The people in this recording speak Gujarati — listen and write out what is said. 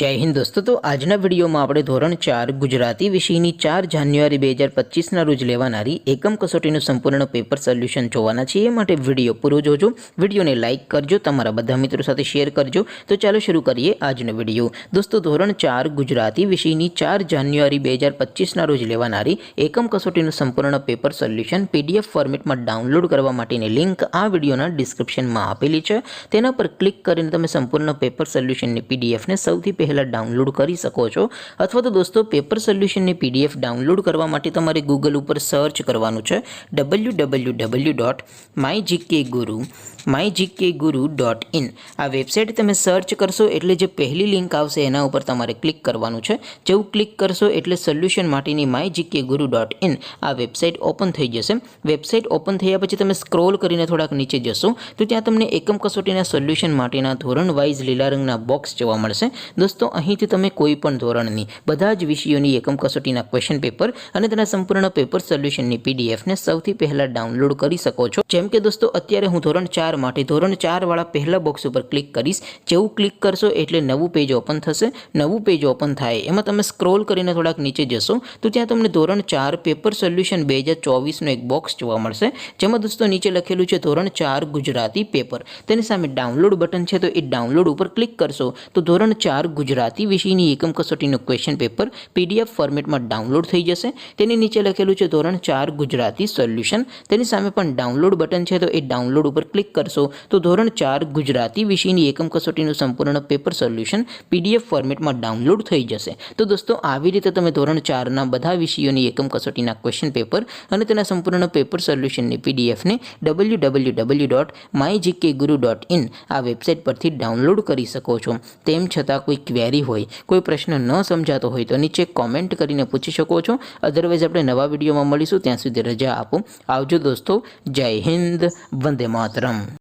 जय हिंद दोस्तों। तो आजना विडियो में આપણે ધોરણ 4 ગુજરાતી વિષયની 4 જાન્યુઆરી 2025 ના રોજ લેવાનારી એકમ કસોટીનું સંપૂર્ણ પેપર સોલ્યુશન જોવાના છે। એ માટે વિડિયો પૂરો જોજો, વિડિયોને લાઈક કરજો, તમારા બધા મિત્રો સાથે શેર કરજો। તો ચાલો શરૂ કરીએ આજનો વિડિયો। દોસ્તો ધોરણ 4 ગુજરાતી વિષયની 4 જાન્યુઆરી 2025 ના રોજ લેવાનારી એકમ કસોટીનું સંપૂર્ણ પેપર સોલ્યુશન પીડીએફ ફોર્મેટમાં ડાઉનલોડ કરવા માટેની લિંક આ વિડિયોના ડિસ્ક્રિપ્શનમાં આપેલી છે। તેના પર ક્લિક કરીને તમે સંપૂર્ણ પેપર સોલ્યુશનની પીડીએફને સૌથી પહેલા डाउनलॉड करी सको छो। अथवा तो दोस्तों पेपर सोल्यूशन ने पीडीएफ डाउनलॉड करवा माटे तमारे गूगल पर सर्च करवानुं छे www.mygkguru.in। आ वेबसाइट तमे सर्च करशो एटले जे पहली लिंक आवशे एना उपर तमारे क्लिक करवानुं छे। जेवुं क्लिक करशो एटले सोल्यूशन माटेनी mygkguru.in आ वेबसाइट ओपन थई जशे। वेबसाइट ओपन थया पछी तमे स्क्रॉल करीने थोड़ाक नीचे जशो तो त्यां तमने एकम कसोटीना सोल्यूशन माटेना धोरण वाइज लीला रंगना बॉक्स जोवा मळशे। दोस्तों અહીંથી તમે કોઈ પણ ધોરણની બધા જ વિષયોની એકમ કસોટીના ક્વેશ્ચન પેપર અને તેના સંપૂર્ણ પેપર સોલ્યુશનની પીડીએફને સૌથી પહેલા ડાઉનલોડ કરી શકો છો। જેમ કે દોસ્તો અત્યારે હું ધોરણ 4 માટે ધોરણ 4 વાળા પહેલા બોક્સ ઉપર ક્લિક કરીશ। જેવું ક્લિક કરશો એટલે નવું પેજ ઓપન થશે। નવું પેજ ઓપન થાય એમાં તમે સ્ક્રોલ કરીને થોડાક નીચે જશો તો ત્યાં તમને ધોરણ 4 પેપર સોલ્યુશન 2024 નો એક બોક્સ જોવા મળશે। જેમાં દોસ્તો નીચે લખેલું છે ધોરણ 4 ગુજરાતી પેપર। તેની સામે ડાઉનલોડ બટન છે તો એ ડાઉનલોડ ઉપર ક્લિક કરશો તો ધોરણ 4 ગુજરાતી વિષયની એકમ કસોટીનું ક્વેશ્ચન પેપર પીડીએફ ફોર્મેટમાં ડાઉનલોડ થઈ જશે। તેની નીચે લખેલું છે ધોરણ 4 ગુજરાતી સોલ્યુશન। તેની સામે પણ ડાઉનલોડ બટન છે તો એ ડાઉનલોડ ઉપર ક્લિક કરશો તો ધોરણ 4 ગુજરાતી વિષયની એકમ કસોટીનું સંપૂર્ણ પેપર સોલ્યુશન પીડીએફ ફોર્મેટમાં ડાઉનલોડ થઈ જશે। તો દોસ્તો આવી રીતે તમે ધોરણ 4 ના બધા વિષયોની એકમ કસોટીના ક્વેશ્ચન પેપર અને તેના સંપૂર્ણ પેપર સોલ્યુશનની પીડીએફને www.mygkguru.in આ વેબસાઇટ પરથી ડાઉનલોડ કરી શકો છો। તેમ છતાં કોઈ ક્વેરી હોય, कोई प्रश्न न समझातो होय तो नीचे कॉमेंट करीने पूछी शको छो। अदरवाइज आपणे नवा विडियोमां मळीशुं, त्यां सुधी रजा आपो। आवजो दोस्तों। जय हिंद, वंदे मातरम।